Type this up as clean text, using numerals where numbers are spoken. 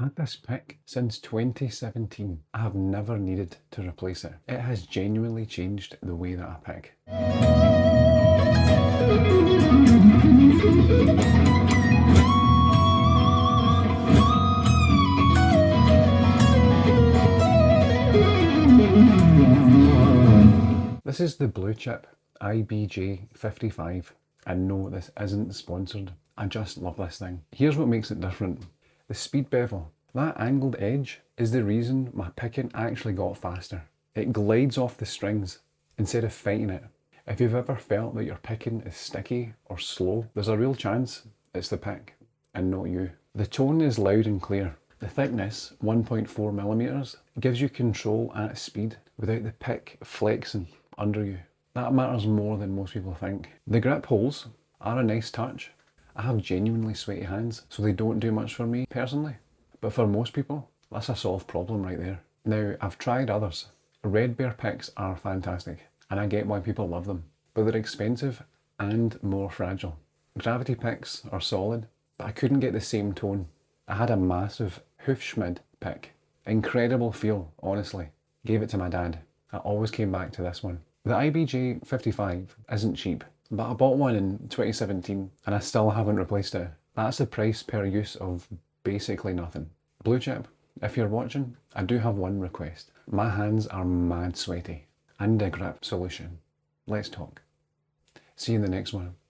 had this pick since 2017. I have never needed to replace it. It has genuinely changed the way that I pick. This is the BlueChip IBJ55, and no, this isn't sponsored. I just love this thing. Here's what makes it different. The speed bevel. That angled edge is the reason my picking actually got faster. It glides off the strings instead of fighting it. If you've ever felt that your picking is sticky or slow, there's a real chance it's the pick and not you. The tone is loud and clear. The thickness, 1.4 millimeters, gives you control at speed without the pick flexing under you. That matters more than most people think. The grip holes are a nice touch. I have genuinely sweaty hands, so they don't do much for me personally. But for most people, that's a solved problem right there. Now, I've tried others. Red Bear picks are fantastic, and I get why people love them, but they're expensive and more fragile. Gravity picks are solid, but I couldn't get the same tone. I had a massive Hufschmid pick. Incredible feel, honestly. Gave it to my dad. I always came back to this one. The IBJ55 isn't cheap, but I bought one in 2017 and I still haven't replaced it. That's the price per use of basically nothing. BlueChip, if you're watching, I do have one request. My hands are mad sweaty. And a grip solution. Let's talk. See you in the next one.